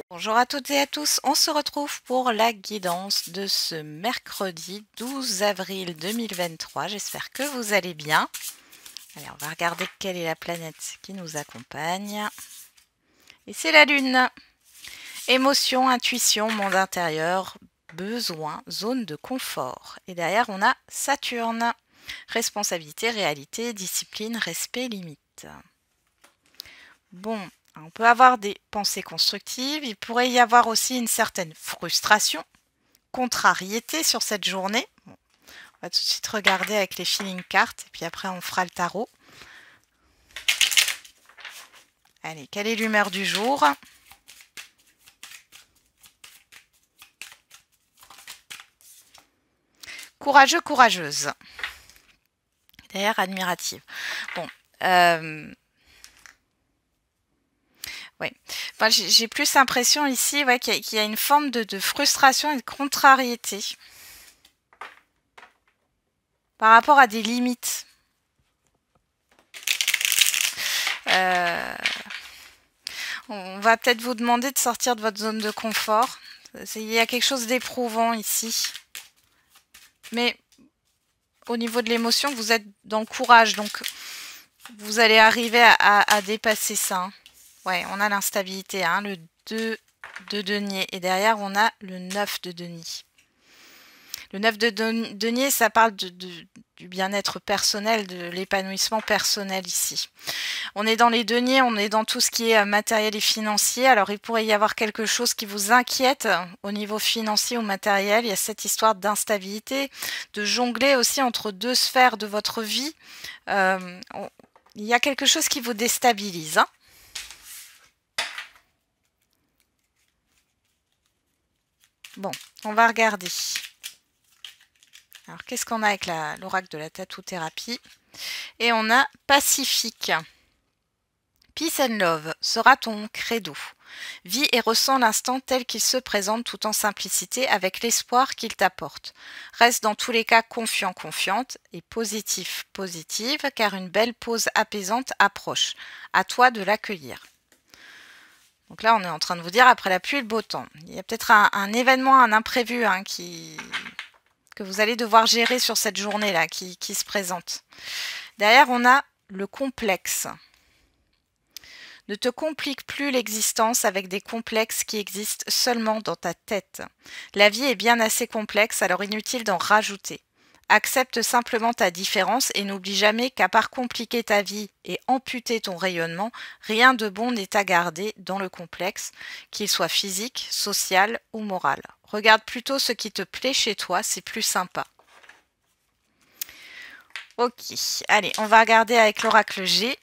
Bonjour à toutes et à tous, on se retrouve pour la guidance de ce mercredi 12 avril 2023. J'espère que vous allez bien. Allez, on va regarder quelle est la planète qui nous accompagne. Et c'est la Lune. Émotion, intuition, monde intérieur, besoin, zone de confort. Et derrière, on a Saturne. Responsabilité, réalité, discipline, respect, limite. Bon. On peut avoir des pensées constructives, il pourrait y avoir aussi une certaine frustration, contrariété sur cette journée. Bon, on va tout de suite regarder avec les feeling cards et puis après on fera le tarot. Allez, quelle est l'humeur du jour? Courageux, courageuse. D'ailleurs, admirative. Bon, oui, enfin, j'ai plus l'impression ici qu'il y a une forme de frustration et de contrariété par rapport à des limites. On va peut-être vous demander de sortir de votre zone de confort. Il y a quelque chose d'éprouvant ici. Mais au niveau de l'émotion, vous êtes dans le courage. Donc, vous allez arriver à dépasser ça. Ouais, on a l'instabilité, hein, le 2 de denier. Et derrière, on a le 9 de denier. Le 9 de denier, ça parle du bien-être personnel, de l'épanouissement personnel ici. On est dans les deniers, on est dans tout ce qui est matériel et financier. Alors, il pourrait y avoir quelque chose qui vous inquiète au niveau financier ou matériel. Il y a cette histoire d'instabilité, de jongler aussi entre deux sphères de votre vie. Il y a quelque chose qui vous déstabilise, hein. Bon, on va regarder. Alors, qu'est-ce qu'on a avec l'oracle de la tatou-thérapie? Et on a Pacifique. Peace and love sera ton credo. Vis et ressens l'instant tel qu'il se présente tout en simplicité avec l'espoir qu'il t'apporte. Reste dans tous les cas confiant, confiante et positif, positive car une belle pause apaisante approche. À toi de l'accueillir. Donc là, on est en train de vous dire après la pluie, le beau temps. Il y a peut-être un événement, un imprévu hein, que vous allez devoir gérer sur cette journée-là qui se présente. Derrière, on a le complexe. Ne te complique plus l'existence avec des complexes qui existent seulement dans ta tête. La vie est bien assez complexe, alors inutile d'en rajouter. Accepte simplement ta différence et n'oublie jamais qu'à part compliquer ta vie et amputer ton rayonnement, rien de bon n'est à garder dans le complexe, qu'il soit physique, social ou moral. Regarde plutôt ce qui te plaît chez toi, c'est plus sympa. Ok, allez, on va regarder avec l'oracle G.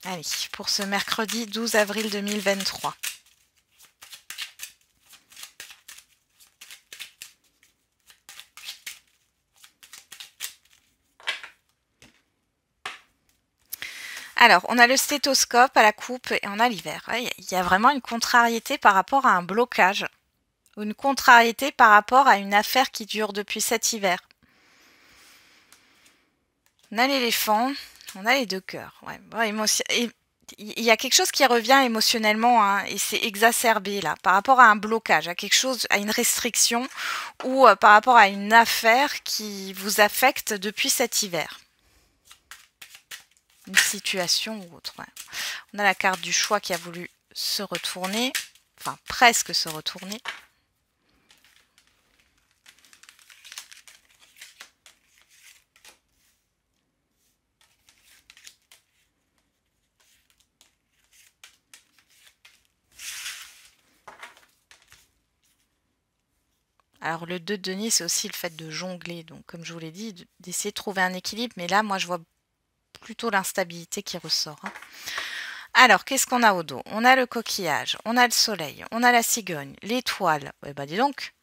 Allez, pour ce mercredi 12 avril 2023. Alors, on a le stéthoscope à la coupe et on a l'hiver. Il y a vraiment une contrariété par rapport à un blocage. Ou une contrariété par rapport à une affaire qui dure depuis cet hiver. On a l'éléphant, on a les deux cœurs. Ouais, bon, il y a quelque chose qui revient émotionnellement hein, et c'est exacerbé là par rapport à un blocage, à quelque chose, à une restriction ou par rapport à une affaire qui vous affecte depuis cet hiver. Une situation ou autre. Ouais. On a la carte du choix qui a voulu se retourner, enfin presque se retourner. Alors le 2 de denier, c'est aussi le fait de jongler. Donc comme je vous l'ai dit, d'essayer de trouver un équilibre. Mais là, moi, je vois plutôt l'instabilité qui ressort. Hein. Alors, qu'est-ce qu'on a au dos? On a le coquillage, on a le soleil, on a la cigogne, l'étoile, eh ben dis donc,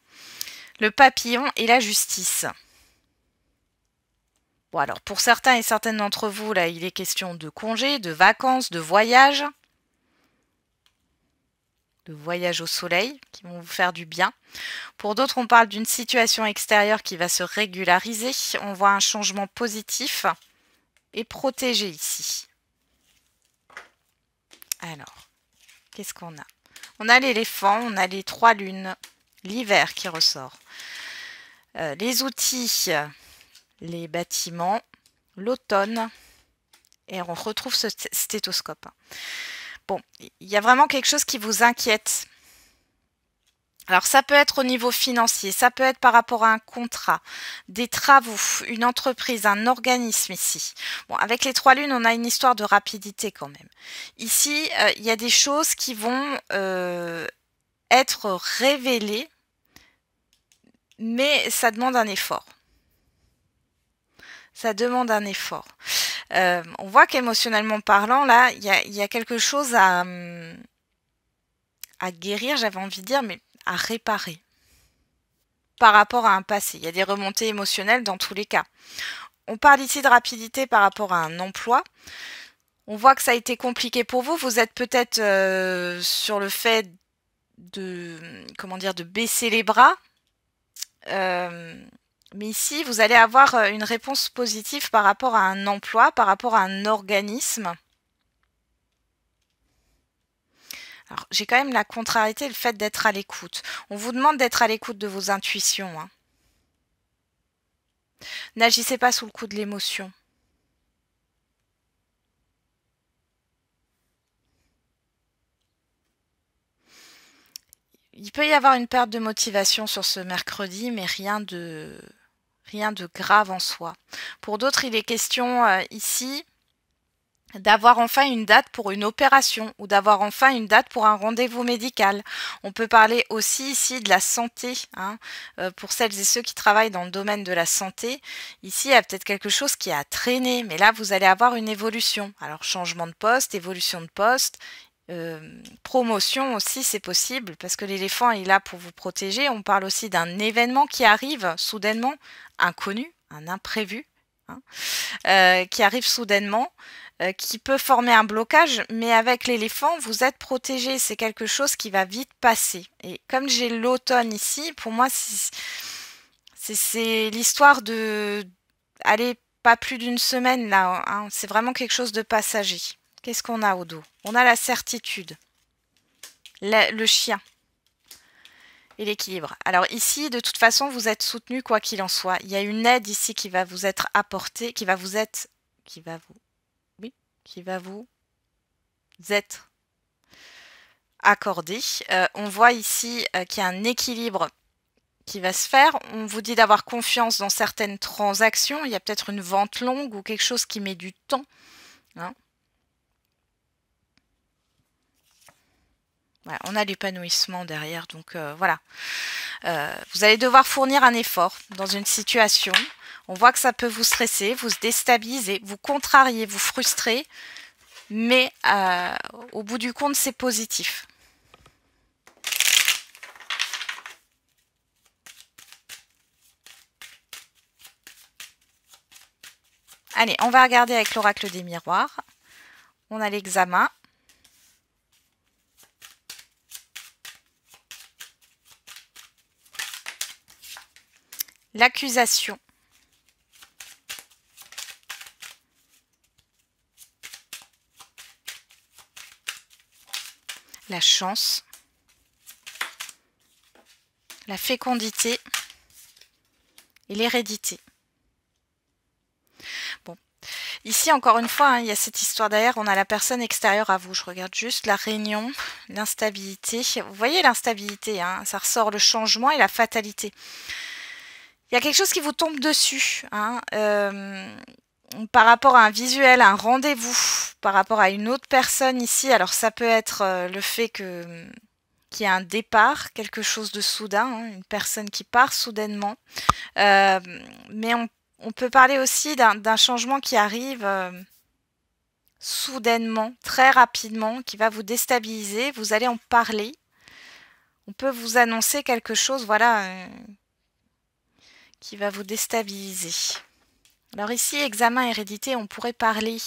le papillon et la justice. Bon alors, pour certains et certaines d'entre vous, là, il est question de congés, de vacances, de voyages au soleil, qui vont vous faire du bien. Pour d'autres, on parle d'une situation extérieure qui va se régulariser. On voit un changement positif et protégé ici. Alors, qu'est-ce qu'on a? On a l'éléphant, on a les 3 lunes, l'hiver qui ressort. Les outils, les bâtiments, l'automne, et on retrouve ce stéthoscope. Bon, il y a vraiment quelque chose qui vous inquiète. Alors ça peut être au niveau financier, ça peut être par rapport à un contrat, des travaux, une entreprise, un organisme ici. Bon, avec les 3 lunes, on a une histoire de rapidité quand même. Ici, il y a des choses qui vont être révélées, mais ça demande un effort. Ça demande un effort. On voit qu'émotionnellement parlant, là, il y a quelque chose à guérir, j'avais envie de dire, mais à réparer par rapport à un passé. Il y a des remontées émotionnelles dans tous les cas. On parle ici de rapidité par rapport à un emploi. On voit que ça a été compliqué pour vous. Vous êtes peut-être sur le fait de, comment dire, de baisser les bras. Mais ici, vous allez avoir une réponse positive par rapport à un emploi, par rapport à un organisme. Alors, j'ai quand même la contrariété, le fait d'être à l'écoute. On vous demande d'être à l'écoute de vos intuitions. Hein. N'agissez pas sous le coup de l'émotion. Il peut y avoir une perte de motivation sur ce mercredi, mais rien de grave en soi. Pour d'autres, il est question ici d'avoir enfin une date pour une opération ou d'avoir enfin une date pour un rendez-vous médical. On peut parler aussi ici de la santé, hein, pour celles et ceux qui travaillent dans le domaine de la santé. Ici, il y a peut-être quelque chose qui a traîné, mais là, vous allez avoir une évolution. Alors, changement de poste, évolution de poste, promotion aussi, c'est possible, parce que l'éléphant est là pour vous protéger. On parle aussi d'un événement qui arrive soudainement, inconnu, un imprévu, hein, qui arrive soudainement, qui peut former un blocage, mais avec l'éléphant, vous êtes protégé. C'est quelque chose qui va vite passer. Et comme j'ai l'automne ici, pour moi, c'est l'histoire de... Allez, pas plus d'une semaine là. Hein. C'est vraiment quelque chose de passager. Qu'est-ce qu'on a au dos? On a la certitude, le chien et l'équilibre. Alors ici, de toute façon, vous êtes soutenu quoi qu'il en soit. Il y a une aide ici qui va vous être apportée, qui va vous être accordée. On voit ici qu'il y a un équilibre qui va se faire. On vous dit d'avoir confiance dans certaines transactions. Il y a peut-être une vente longue ou quelque chose qui met du temps. Hein. Voilà, on a l'épanouissement derrière, donc voilà. Vous allez devoir fournir un effort dans une situation. On voit que ça peut vous stresser, vous déstabiliser, vous contrarier, vous frustrer, mais au bout du compte, c'est positif. Allez, on va regarder avec l'oracle des miroirs. On a l'examen. L'accusation. La chance. La fécondité et l'hérédité. Bon. Ici, encore une fois, hein, il y a cette histoire derrière, on a la personne extérieure à vous. Je regarde juste la réunion, l'instabilité. Vous voyez l'instabilité, hein, ça ressort le changement et la fatalité. Il y a quelque chose qui vous tombe dessus, hein, par rapport à un visuel, un rendez-vous, par rapport à une autre personne ici. Alors ça peut être le fait qu'il y a un départ, quelque chose de soudain, hein, une personne qui part soudainement. Mais on peut parler aussi d'un changement qui arrive soudainement, très rapidement, qui va vous déstabiliser. Vous allez en parler. On peut vous annoncer quelque chose, voilà, qui va vous déstabiliser. Alors ici, examen hérédité, on pourrait parler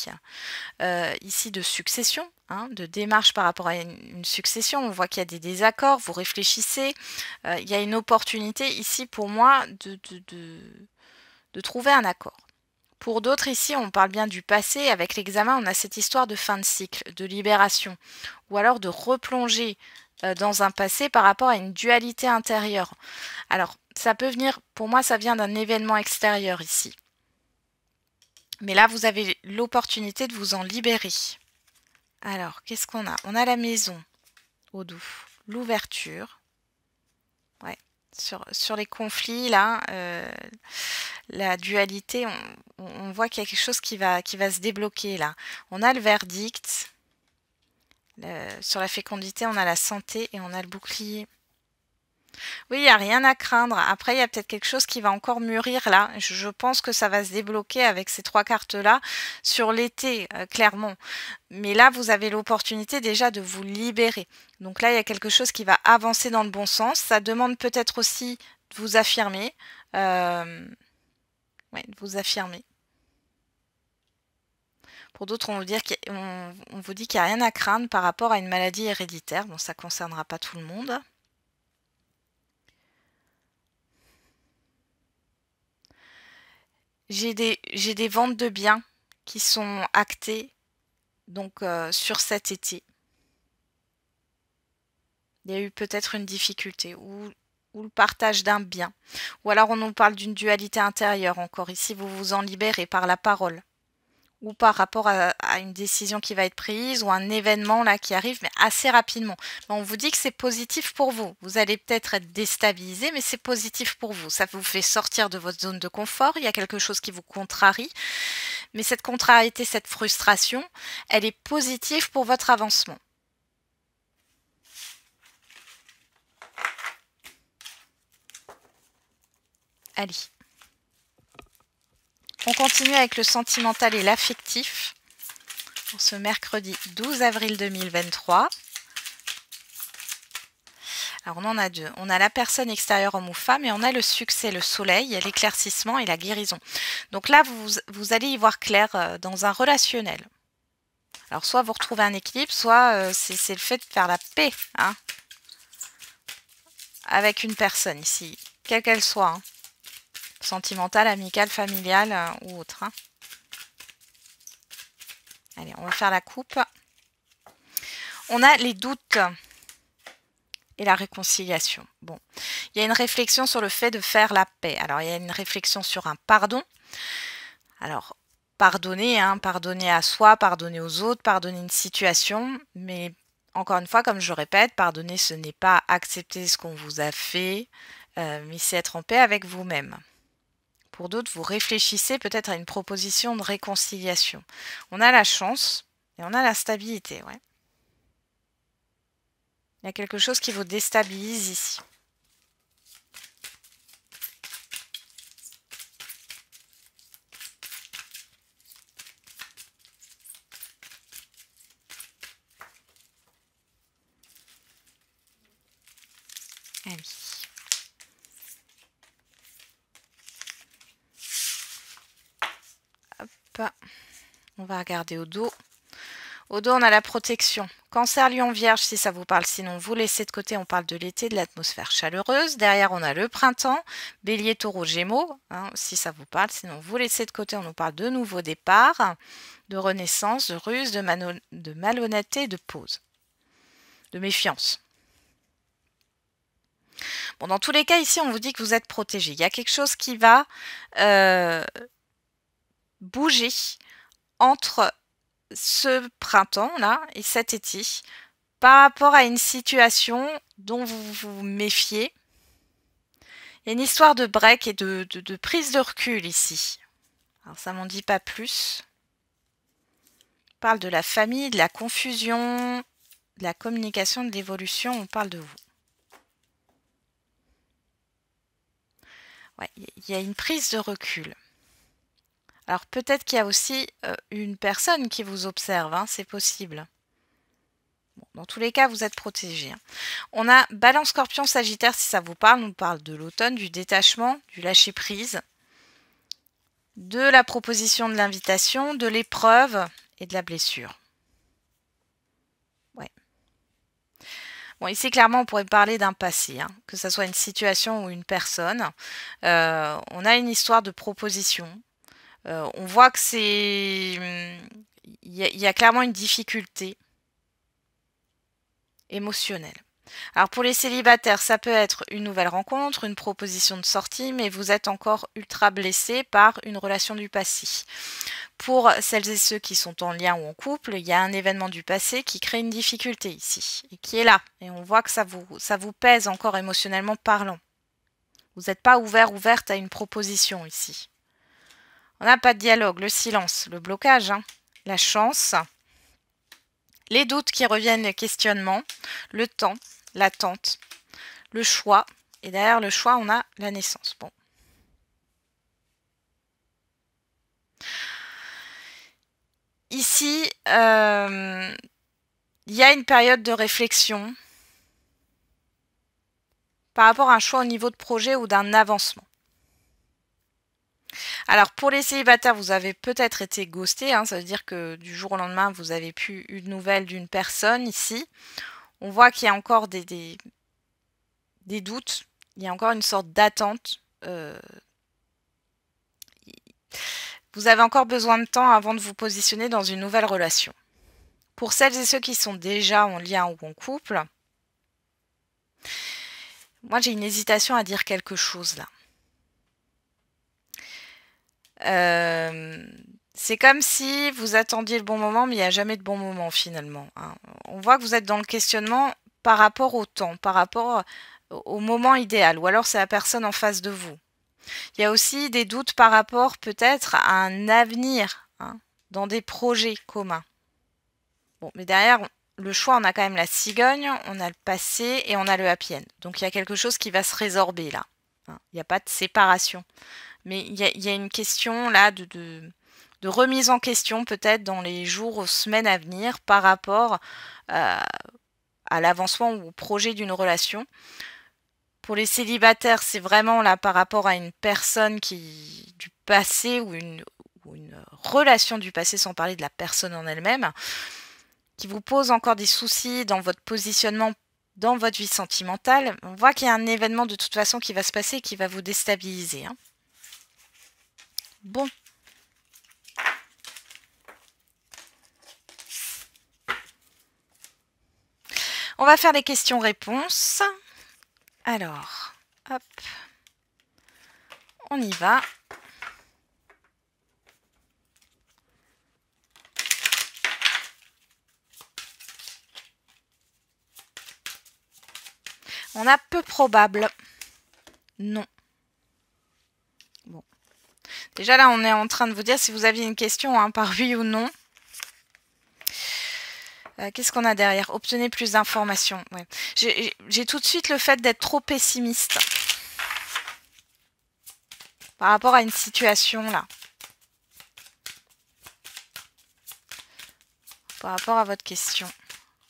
ici de succession, hein, de démarche par rapport à une succession. On voit qu'il y a des désaccords, vous réfléchissez. Il y a une opportunité ici pour moi de trouver un accord. Pour d'autres ici, on parle bien du passé. Avec l'examen, on a cette histoire de fin de cycle, de libération, ou alors de replonger dans un passé par rapport à une dualité intérieure. Alors, ça peut venir, pour moi, ça vient d'un événement extérieur ici. Mais là, vous avez l'opportunité de vous en libérer. Alors, qu'est-ce qu'on a? On a la maison au doux, l'ouverture. Ouais. Sur les conflits, là, la dualité, on voit qu'il y a quelque chose qui va se débloquer, là. On a le verdict. Sur la fécondité, on a la santé et on a le bouclier. Oui, il n'y a rien à craindre. Après, il y a peut-être quelque chose qui va encore mûrir là. Je pense que ça va se débloquer avec ces 3 cartes-là sur l'été, clairement. Mais là, vous avez l'opportunité déjà de vous libérer. Donc là, il y a quelque chose qui va avancer dans le bon sens. Ça demande peut-être aussi de vous affirmer. Ouais, de vous affirmer. Pour d'autres, on vous dit qu'il n'y a rien à craindre par rapport à une maladie héréditaire. Bon, ça ne concernera pas tout le monde. J'ai des ventes de biens qui sont actées donc sur cet été. Il y a eu peut-être une difficulté ou le partage d'un bien. Ou alors on nous parle d'une dualité intérieure encore. Ici, vous vous en libérez par la parole. Ou par rapport à une décision qui va être prise ou un événement là qui arrive, mais assez rapidement. On vous dit que c'est positif pour vous. Vous allez peut-être être déstabilisé, mais c'est positif pour vous. Ça vous fait sortir de votre zone de confort. Il y a quelque chose qui vous contrarie. Mais cette contrariété, cette frustration, elle est positive pour votre avancement. Allez. On continue avec le sentimental et l'affectif pour ce mercredi 12 avril 2023. Alors on en a 2. On a la personne extérieure homme ou femme et on a le succès, le soleil, l'éclaircissement et la guérison. Donc là, vous allez y voir clair dans un relationnel. Alors soit vous retrouvez un équilibre, soit c'est le fait de faire la paix hein, avec une personne ici, quelle qu'elle soit. Hein. Sentimentale, amicale, familiale ou autre. Hein. Allez, on va faire la coupe. On a les doutes et la réconciliation. Bon, il y a une réflexion sur le fait de faire la paix. Alors, il y a une réflexion sur un pardon. Alors, pardonner, hein, pardonner à soi, pardonner aux autres, pardonner une situation. Mais encore une fois, comme je répète, pardonner, ce n'est pas accepter ce qu'on vous a fait, mais c'est être en paix avec vous-même. Pour d'autres, vous réfléchissez peut-être à une proposition de réconciliation. On a la chance et on a la stabilité. Ouais. Il y a quelque chose qui vous déstabilise ici. Allez. Hop. On va regarder au dos. Au dos, on a la protection. Cancer, Lion, Vierge, si ça vous parle. Sinon, vous laissez de côté. On parle de l'été, de l'atmosphère chaleureuse. Derrière, on a le printemps. Bélier, Taureau, Gémeaux, hein, si ça vous parle. Sinon, vous laissez de côté. On nous parle de nouveau départ, de renaissance, de ruse, de malhonnêteté, de pause, de méfiance. Bon, dans tous les cas, ici, on vous dit que vous êtes protégé. Il y a quelque chose qui va bouger entre ce printemps-là et cet été par rapport à une situation dont vous vous méfiez. Il y a une histoire de break et de prise de recul ici. Alors ça m'en dit pas plus. On parle de la famille, de la confusion, de la communication, de l'évolution. On parle de vous. Ouais, il y a une prise de recul. Alors peut-être qu'il y a aussi une personne qui vous observe, hein, c'est possible. Bon, dans tous les cas, vous êtes protégé. Hein. On a Balance, Scorpion, Sagittaire, si ça vous parle. On nous parle de l'automne, du détachement, du lâcher-prise, de la proposition de l'invitation, de l'épreuve et de la blessure. Ouais. Bon, ici, clairement, on pourrait parler d'un passé, hein, que ce soit une situation ou une personne. On a une histoire de proposition. On voit que c'est... Il y a clairement une difficulté émotionnelle. Alors pour les célibataires, ça peut être une nouvelle rencontre, une proposition de sortie, mais vous êtes encore ultra blessé par une relation du passé. Pour celles et ceux qui sont en lien ou en couple, il y a un événement du passé qui crée une difficulté ici, et qui est là. Et on voit que ça vous pèse encore émotionnellement parlant. Vous n'êtes pas ouverte à une proposition ici. On n'a pas de dialogue, le silence, le blocage, hein, la chance, les doutes qui reviennent, les questionnements, le temps, l'attente, le choix. Et derrière le choix, on a la naissance. Bon. Ici, il y a une période de réflexion par rapport à un choix au niveau de projet ou d'un avancement. Alors pour les célibataires, vous avez peut-être été ghosté, hein, ça veut dire que du jour au lendemain, vous n'avez plus eu de nouvelles d'une personne ici. On voit qu'il y a encore des doutes, il y a encore une sorte d'attente. Vous avez encore besoin de temps avant de vous positionner dans une nouvelle relation. Pour celles et ceux qui sont déjà en lien ou en couple, moi j'ai une hésitation à dire quelque chose là. C'est comme si vous attendiez le bon moment, mais il n'y a jamais de bon moment finalement. Hein. On voit que vous êtes dans le questionnement par rapport au temps, par rapport au moment idéal, ou alors c'est la personne en face de vous. Il y a aussi des doutes par rapport peut-être à un avenir, hein, dans des projets communs. Bon, mais derrière le choix, on a quand même la cigogne, on a le passé et on a le happy end. Donc il y a quelque chose qui va se résorber là. Hein. Il n'y a pas de séparation. Mais il y a une question là de remise en question peut-être dans les jours ou semaines à venir par rapport à l'avancement ou au projet d'une relation. Pour les célibataires, c'est vraiment là par rapport à une personne du passé ou une relation du passé, sans parler de la personne en elle-même, qui vous pose encore des soucis dans votre positionnement, dans votre vie sentimentale. On voit qu'il y a un événement de toute façon qui va se passer et qui va vous déstabiliser. Hein. Bon. On va faire les questions-réponses. Alors, hop. On y va. On a peu probable. Non. Bon. Déjà là, on est en train de vous dire si vous aviez une question, hein, par oui ou non. Qu'est-ce qu'on a derrière? Obtenez plus d'informations. Ouais. J'ai tout de suite le fait d'être trop pessimiste par rapport à une situation là. Par rapport à votre question.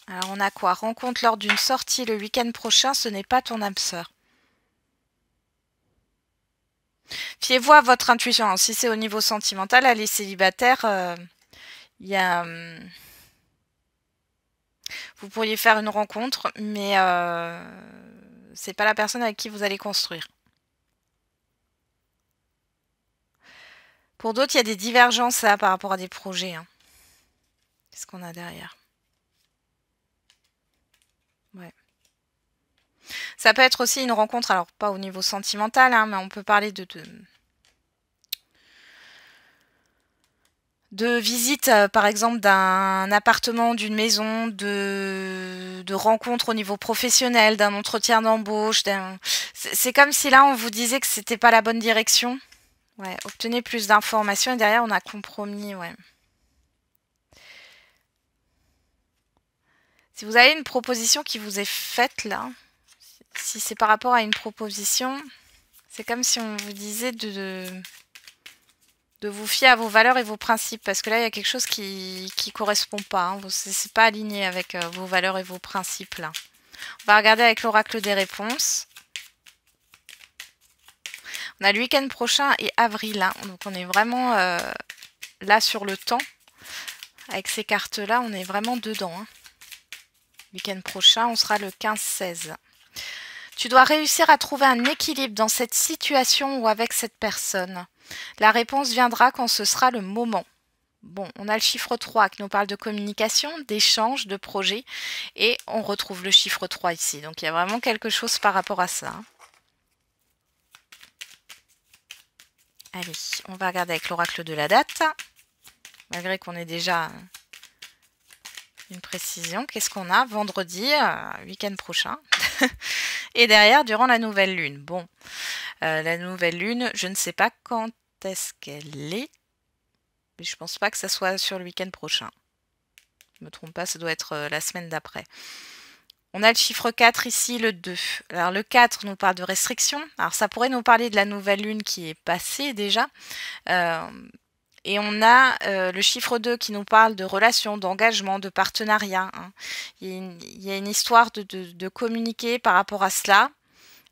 Alors on a quoi? Rencontre lors d'une sortie le week-end prochain, ce n'est pas ton âme sœur. Fiez-vous à votre intuition. Alors, si c'est au niveau sentimental, à les célibataires, il y a... vous pourriez faire une rencontre, mais c'est pas la personne avec qui vous allez construire. Pour d'autres, il y a des divergences là, par rapport à des projets. Hein. Qu'est-ce qu'on a derrière? Ouais. Ça peut être aussi une rencontre, alors pas au niveau sentimental, hein, mais on peut parler de visite, par exemple, d'un appartement, d'une maison, de rencontres au niveau professionnel, d'un entretien d'embauche. C'est comme si là, on vous disait que c'était pas la bonne direction. Ouais, obtenez plus d'informations et derrière, on a compromis, ouais. Si vous avez une proposition qui vous est faite, là, si c'est par rapport à une proposition, c'est comme si on vous disait de de vous fier à vos valeurs et vos principes, parce que là, il y a quelque chose qui correspond pas. Hein. C'est pas aligné avec vos valeurs et vos principes, là. On va regarder avec l'oracle des réponses. On a le week-end prochain et avril. Hein. Donc, on est vraiment là sur le temps. Avec ces cartes-là, on est vraiment dedans. Hein. Week-end prochain, on sera le 15-16. Tu dois réussir à trouver un équilibre dans cette situation ou avec cette personne. La réponse viendra quand ce sera le moment. Bon, on a le chiffre 3 qui nous parle de communication, d'échange, de projet. Et on retrouve le chiffre 3 ici. Donc, il y a vraiment quelque chose par rapport à ça. Hein. Allez, on va regarder avec l'oracle de la date. Malgré qu'on ait déjà une précision. Qu'est-ce qu'on a? Vendredi, week-end prochain. Et derrière, durant la nouvelle lune. Bon, la nouvelle lune, je ne sais pas quand est-ce qu'elle est. Mais je pense pas que ça soit sur le week-end prochain. Je ne me trompe pas, ça doit être la semaine d'après. On a le chiffre 4 ici, le 2. Alors le 4 nous parle de restriction. Alors ça pourrait nous parler de la nouvelle lune qui est passée déjà. Et on a le chiffre 2 qui nous parle de relations, d'engagement, de partenariat. Hein. Il y a une histoire de communiquer par rapport à cela.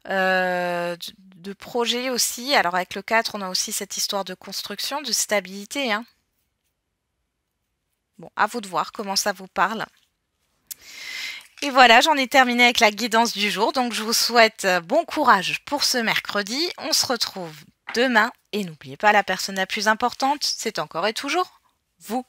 De projet aussi. Alors avec le 4, on a aussi cette histoire de construction, de stabilité. Hein. Bon, à vous de voir comment ça vous parle. Et voilà, j'en ai terminé avec la guidance du jour. Donc je vous souhaite bon courage pour ce mercredi. On se retrouve demain. Et n'oubliez pas, la personne la plus importante, c'est encore et toujours vous.